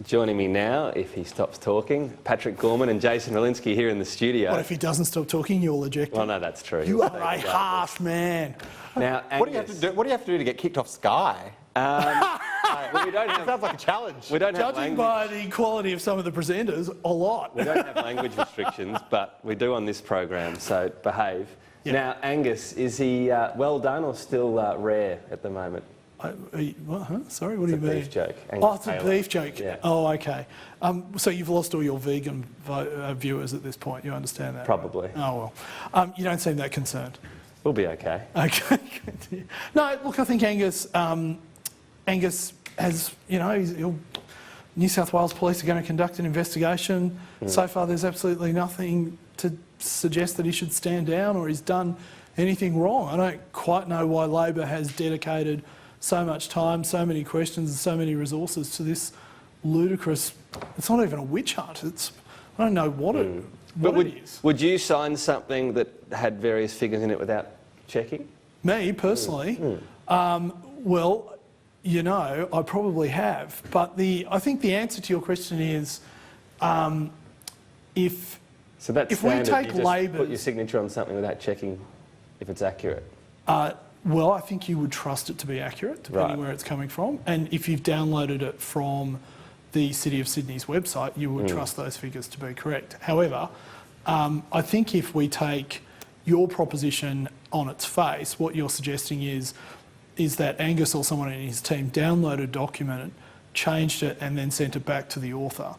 Joining me now, if he stops talking, Patrick Gorman and Jason Falinski here in the studio. What if he doesn't stop talking? You'll eject him. Well, no, that's true. You are a harsh man. Now, What do you have to do? What do you have to do to get kicked off Sky? Well, we don't have, Sounds like a challenge. we don't have Judging language. by the quality of some of the presenters, a lot. We don't have language restrictions, but we do on this program, so behave. Yeah. Now, Angus, is he well done or still rare at the moment? What, huh? Sorry, what do you It's a mean? beef joke. Oh, it's a beef joke. Yeah. Oh, okay. So you've lost all your vegan viewers at this point. You understand that? Probably. Oh well. You don't seem that concerned. We'll be okay. Okay. No, look, I think Angus has, New South Wales Police are going to conduct an investigation. So far, there's absolutely nothing to suggest that he should stand down or he's done anything wrong. I don't quite know why Labor has dedicated so much time, so many questions and so many resources to this ludicrous... It's not even a witch hunt. I don't know what it is. Would you sign something that had various figures in it without checking? Me, personally? Well, I probably have. But I think the answer to your question is if that's we standard, take you just Labor's... put your signature on something without checking if it's accurate. Well, I think you would trust it to be accurate, depending where it's coming from. And if you've downloaded it from the City of Sydney's website, you would trust those figures to be correct. However, I think if we take your proposition on its face, what you're suggesting is that Angus or someone in his team downloaded a document, changed it, and then sent it back to the author.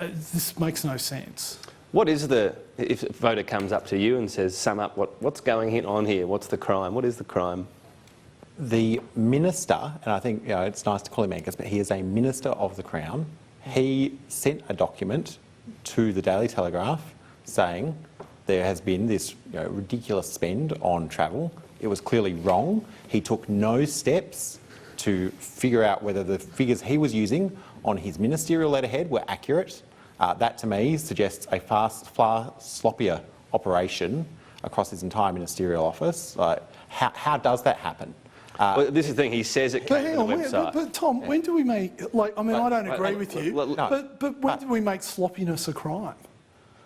This makes no sense. What is if a voter comes up to you and says, sum up what's going on here, what's the crime, what is the crime? The minister, and I think it's nice to call him Angus, but he is a minister of the Crown. He sent a document to the Daily Telegraph saying there has been this ridiculous spend on travel. It was clearly wrong. He took no steps to figure out whether the figures he was using on his ministerial letterhead were accurate. That to me suggests a far sloppier operation across his entire ministerial office. How does that happen? Well, this is the thing, he says it came to the website. But Tom, when do we make... I don't agree with you, but when do we make sloppiness a crime?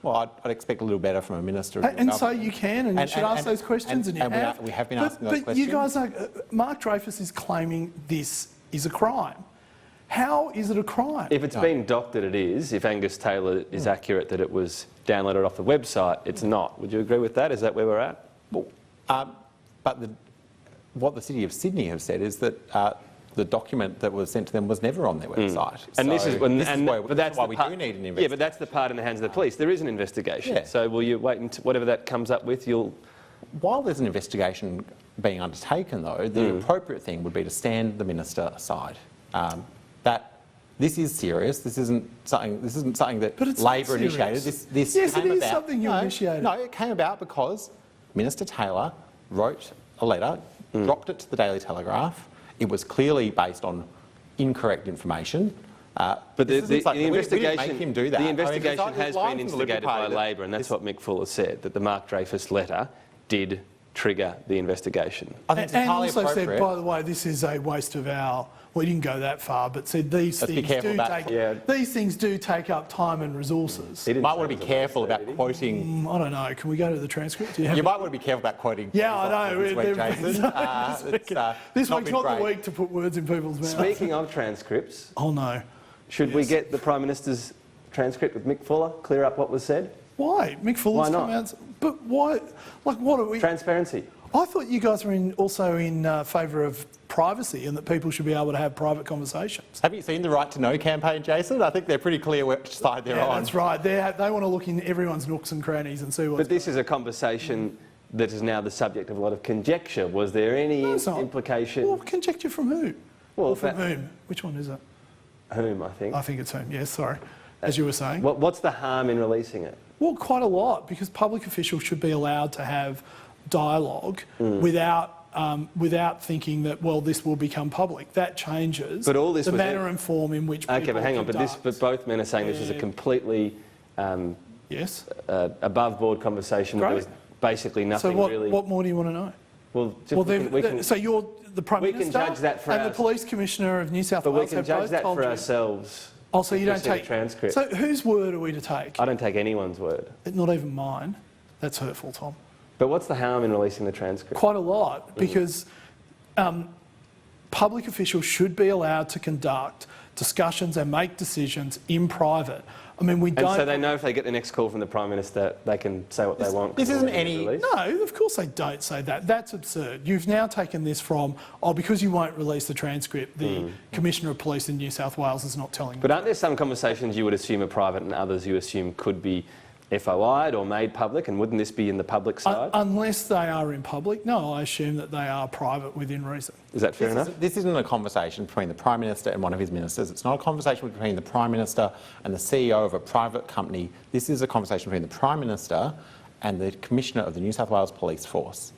Well, I'd expect a little better from a minister. And so you can, and you should ask those questions, and you have. We have been asking those questions. But you guys are... Mark Dreyfus is claiming this is a crime. How is it a crime? If it's been doctored, it is. If Angus Taylor is accurate that it was downloaded off the website, it's not. Would you agree with that? Is that where we're at? Well, but what the City of Sydney have said is that the document that was sent to them was never on their website. And that's why we do need an investigation. Yeah, but that's the part in the hands of the police. There is an investigation. Yeah. So will you wait until whatever that comes up with, you'll... While there's an investigation being undertaken, though, the appropriate thing would be to stand the minister aside. This is serious. This isn't something that Labor initiated. This yes, came it is about. something you initiated. No, it came about because Minister Taylor wrote a letter, dropped it to the Daily Telegraph. It was clearly based on incorrect information. But the investigation, we didn't make him do that. The investigation has been instigated by Labor, and that's what Mick Fuller said, that the Mark Dreyfus letter did trigger the investigation. I think it's and entirely also appropriate. said, by the way, this is a waste of our... We didn't go that far, but said these things do take up time and resources. You might want to be careful about quoting... I don't know. Can we go to the transcript? You might want to be careful about quoting... Yeah, I know. This week, Jason. This week's not the week to put words in people's mouths. Speaking of transcripts... Oh, no. Should we get the Prime Minister's transcript with Mick Fuller, clear up what was said? Why? Mick Fuller's come out... But why? Like, what are we... Transparency. I thought you guys were also in favour of privacy and that people should be able to have private conversations. Have you seen the Right to Know campaign, Jason? I think they're pretty clear which side they're on. That's right. They want to look in everyone's nooks and crannies and see what's... But this is a conversation that is now the subject of a lot of conjecture. Was there any implication... Well, conjecture from who? Well, or from whom? Which one is it? Whom, I think. I think it's whom, yes, sorry. As you were saying. What's the harm in releasing it? Well, quite a lot, because public officials should be allowed to have dialogue without thinking that, well, this will become public. That changes the manner and form in which people Okay, but hang on, but both men are saying this is a completely above board conversation. Where there was basically nothing really... So what more do you want to know? Well, so you're the Prime Minister can judge that for and the Police Commissioner of New South Wales. But we can judge that for ourselves Oh, so you don't see the take... transcript. So whose word are we to take? I don't take anyone's word. Not even mine. That's hurtful, Tom. But what's the harm in releasing the transcript? Quite a lot, because public officials should be allowed to conduct discussions and make decisions in private. I mean, we don't... And so they know if they get the next call from the Prime Minister, they can say what they want? This isn't any... No, of course they don't say that. That's absurd. You've now taken this from, because you won't release the transcript, the Commissioner of Police in New South Wales is not telling you. But aren't there some conversations you would assume are private and others you assume could be FOI'd or made public, and wouldn't this be in the public side? Unless they are in public, no, I assume that they are private within reason. Is that fair enough? This isn't a conversation between the Prime Minister and one of his ministers. It's not a conversation between the Prime Minister and the CEO of a private company. This is a conversation between the Prime Minister and the Commissioner of the New South Wales Police Force,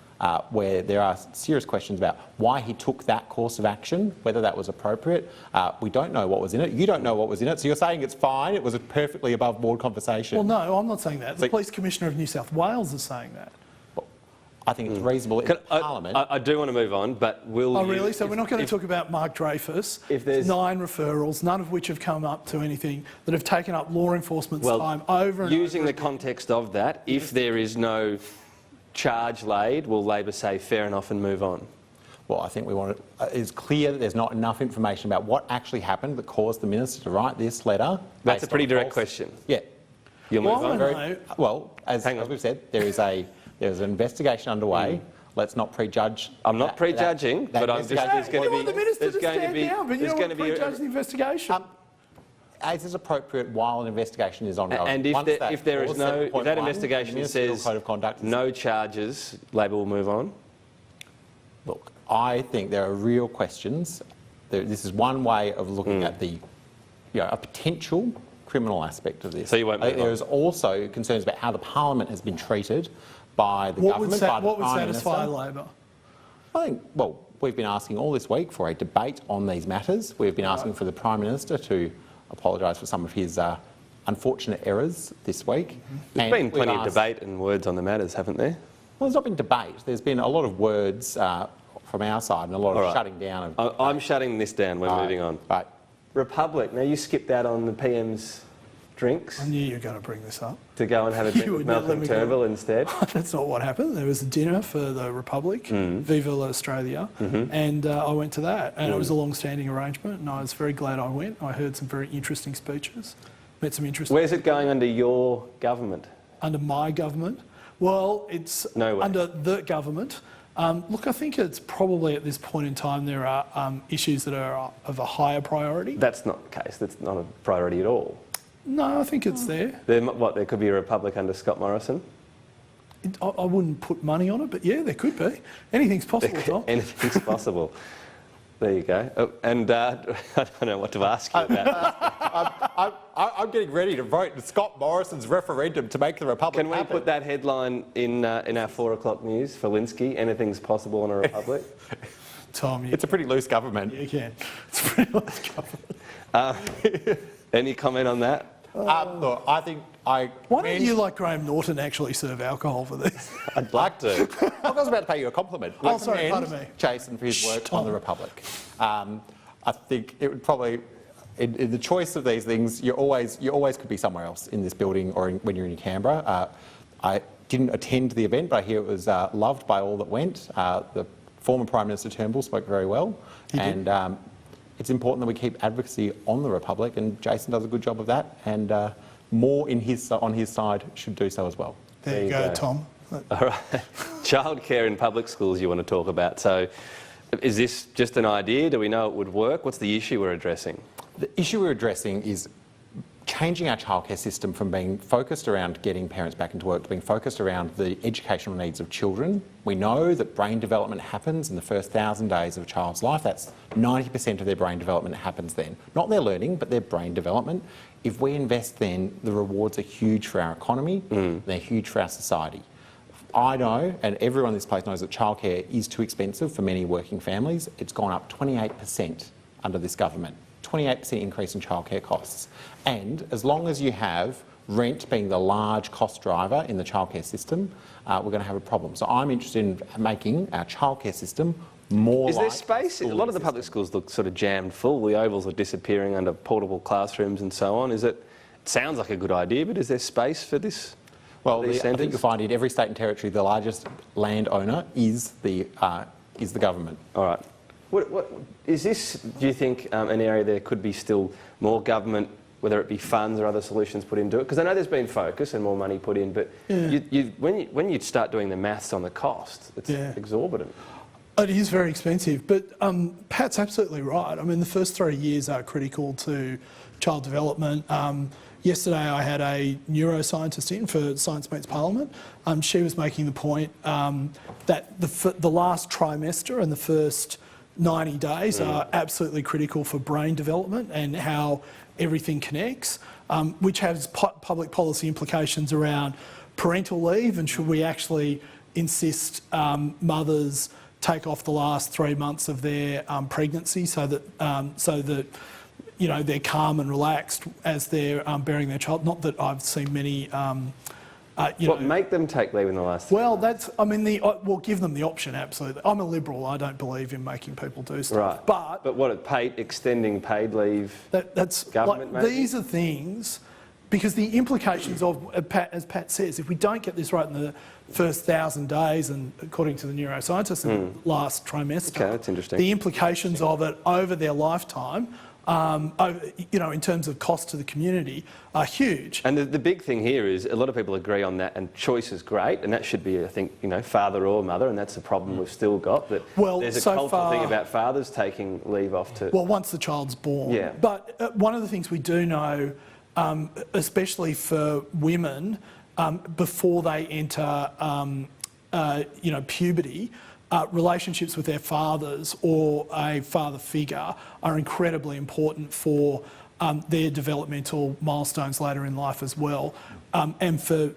where there are serious questions about why he took that course of action, whether that was appropriate. We don't know what was in it. You don't know what was in it. So you're saying it's fine, it was a perfectly above board conversation. Well, no, I'm not saying that. The Police Commissioner of New South Wales is saying that. I think it's reasonable in Parliament. I do want to move on, but will Oh, really? So we're not going to talk about Mark Dreyfus. If there's 9 referrals, none of which have come up to anything, that have taken up law enforcement's time over and using over the context of that, if there is no charge laid, will Labor say fair enough and move on? Well, I think we want to, it's clear that there's not enough information about what actually happened that caused the Minister to write this letter. That's a pretty direct question. Yeah. You'll move on? Well, as we've said, there's an investigation underway. Let's not prejudge. I'm not prejudging, but I'm just... There's going to be... the Minister to stand down, but you don't want to prejudge the investigation. As is appropriate while an investigation is ongoing. And if that investigation says no charges, Labor will move on? Look, I think there are real questions. This is one way of looking at the, a potential criminal aspect of this. So you won't move on? There is also concerns about how the Parliament has been treated by the government, by the What would Prime satisfy Minister. Labor? I think, well, we've been asking all this week for a debate on these matters. We've been asking for the Prime Minister to apologise for some of his unfortunate errors this week. There's been plenty of debate and words on the matters, haven't there? Well, there's not been debate. There's been a lot of words from our side and a lot of shutting down. I'm shutting this down. We're moving on. Right. Republic. Now, you skipped out on the PM's drinks. I knew you were going to bring this up. To go and have a drink with Malcolm Turnbull instead. That's not what happened. There was a dinner for the Republic, Viva la Australia, and I went to that. And it was a long-standing arrangement, and I was very glad I went. I heard some very interesting speeches, met some interesting... Where's it going under your government? Under my government? Well, it's under the government. Look, I think it's probably at this point in time there are issues that are of a higher priority. That's not the case. That's not a priority at all. No, I think it's there. There could be a Republic under Scott Morrison? I wouldn't put money on it, but yeah, there could be. Anything's possible, Tom. Anything's possible. There you go. Oh, and I don't know what to ask you about. I'm getting ready to vote Scott Morrison's referendum to make the Republic happen. Can we put that headline in our 4 o'clock news? Falinski, anything's possible in a Republic? Tom, it's a pretty loose government. You can. It's a pretty loose government. Any comment on that? Look, I think Why don't you, like Graham Norton, actually serve alcohol for this? I'd like to. I was about to pay you a compliment. Oh, sorry, pardon me. Jason for his work on the Republic. I think it would probably, in the choice of these things, you always could be somewhere else in this building or when you're in Canberra. I didn't attend the event, but I hear it was loved by all that went. The former Prime Minister Turnbull spoke very well. It's important that we keep advocacy on the Republic, and Jason does a good job of that, and more on his side should do so as well. There you go, Tom. All right. Childcare in public schools you want to talk about. So is this just an idea? Do we know it would work? What's the issue we're addressing? The issue we're addressing is changing our childcare system from being focused around getting parents back into work to being focused around the educational needs of children. We know that brain development happens in the first 1,000 days of a child's life. That's 90% of their brain development happens then. Not their learning, but their brain development. If we invest then, the rewards are huge for our economy, they're huge for our society. I know, and everyone in this place knows, that childcare is too expensive for many working families. It's gone up 28% under this government. 28% increase in childcare costs. And as long as you have rent being the large cost driver in the childcare system, we're going to have a problem. So I'm interested in making our childcare system more Is there like space? A lot of the public schools look sort of jammed full. The ovals are disappearing under portable classrooms and so on. It sounds like a good idea, but is there space for this? Well, I think you'll find in every state and territory the largest landowner is the government. All right. What is this, do you think, an area there could be still more government, whether it be funds or other solutions put into it? Because I know there's been focus and more money put in, but when you start doing the maths on the cost, it's exorbitant. It is very expensive, but Pat's absolutely right. I mean, the first 3 years are critical to child development. Yesterday I had a neuroscientist in for Science Meets Parliament. She was making the point that the last trimester and the first 90 days are absolutely critical for brain development and how everything connects, which has public policy implications around parental leave and should we actually insist mothers take off the last 3 months of their pregnancy so that you know, they're calm and relaxed as they're bearing their child. Not that I've seen many. Make them take leave in the last? Well, we'll give them the option. Absolutely. I'm a liberal. I don't believe in making people do stuff. Right. But what extending paid leave? That's government. Like, these are things. Because the implications of, as Pat says, if we don't get this right in the first 1,000 days, and according to the neuroscientists in the last trimester, that's interesting. The implications of it over their lifetime, in terms of cost to the community, are huge. And the big thing here is a lot of people agree on that, and choice is great, and that should be, I think, father or mother, and that's a problem we've still got. That there's a cultural thing about fathers taking leave off to. Well, once the child's born. Yeah. But one of the things we do know, especially for women, before they enter, puberty, relationships with their fathers or a father figure are incredibly important for their developmental milestones later in life as well. And for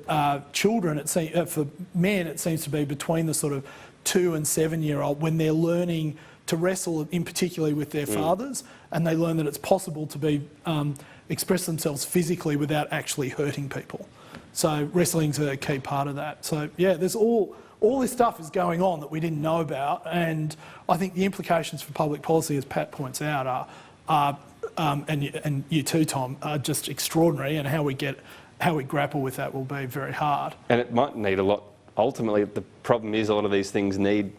children, for men, it seems to be between the sort of 2 and 7 year old when they're learning to wrestle, in particular with their fathers, and they learn that it's possible to be express themselves physically without actually hurting people. So wrestling's a key part of that. So yeah, there's all this stuff is going on that we didn't know about, and I think the implications for public policy, as Pat points out, and you too, Tom, are just extraordinary, and how we grapple with that will be very hard. And it might need a lot. Ultimately, the problem is a lot of these things need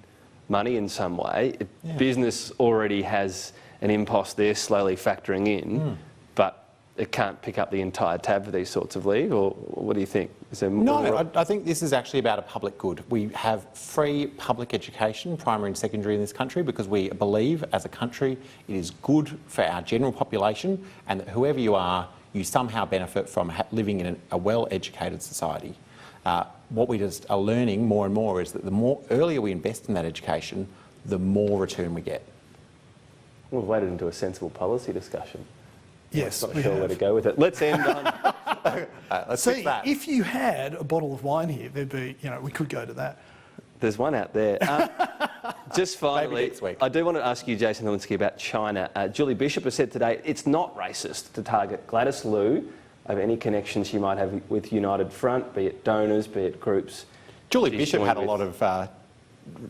money in some way. Business already has an impost there slowly factoring in, but it can't pick up the entire tab for these sorts of leave, or what do you think? Is there more? No, I think this is actually about a public good. We have free public education, primary and secondary, in this country because we believe as a country it is good for our general population, and that whoever you are, you somehow benefit from living in a well-educated society. What we just are learning more and more is that the more earlier we invest in that education, the more return we get. We've waded into a sensible policy discussion. Yes, I'm not sure where to go with it. Let's end on. Let's See, fix that. if you had a bottle of wine here, there'd be, we could go to that. There's one out there. Just finally, Maybe next week. I do want to ask you, Jason Falinski, about China. Julie Bishop has said today it's not racist to target Gladys Liu over any connections she might have with United Front, be it donors, be it groups. Julie Bishop had a lot of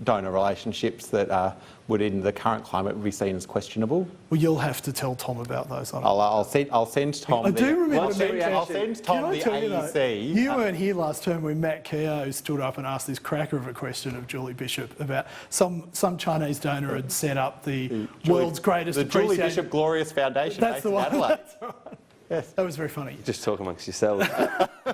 donor relationships that would, in the current climate, be seen as questionable. Well, you'll have to tell Tom about those. I'll send Tom. I do remember. I'll send Tom the AEC. You weren't here last term when Matt Keogh stood up and asked this cracker of a question of Julie Bishop about some Chinese donor had set up the world's greatest the Julie Bishop Glorious Foundation. That's the one. Adelaide. That's right. Yes. That was very funny. Just talk amongst yourselves.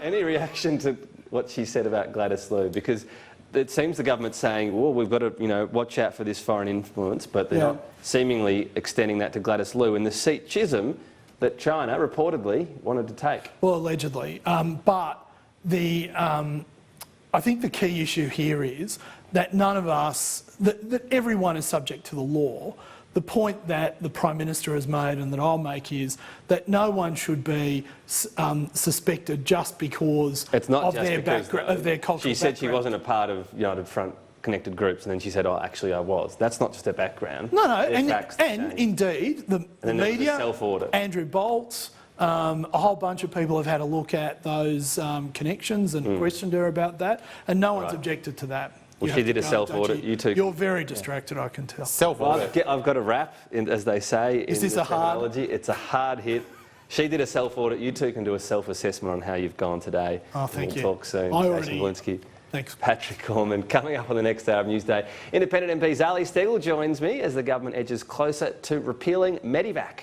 Any reaction to what she said about Gladys Liu? Because it seems the government's saying, well, we've got to, watch out for this foreign influence, but they're not seemingly extending that to Gladys Liu in the seat Chisholm that China reportedly wanted to take. Well, allegedly. But I think the key issue here is that none of us, that everyone is subject to the law. The point that the Prime Minister has made and that I'll make is that no one should be suspected just because of their background, of their cultural She said background. she wasn't a part of United Front connected groups, and then she said, oh, actually I was. That's not just her background. No, and indeed, the media, self-audit. Andrew Bolts, a whole bunch of people have had a look at those connections and questioned her about that, and no one's objected to that. Well, she did a self-audit. You two. You're very distracted, I can tell. Well, Self-audit. I've got a rap, as they say. Is in this the a hard- terminology. It's a hard hit. She did a self-audit. You two can do a self-assessment on how you've gone today. Oh, thank you. We'll talk soon. I Jason already- Falinski. Thanks. Patrick Gorman. Coming up on the next hour of Newsday, Independent MP Zali Steggall joins me as the government edges closer to repealing Medivac.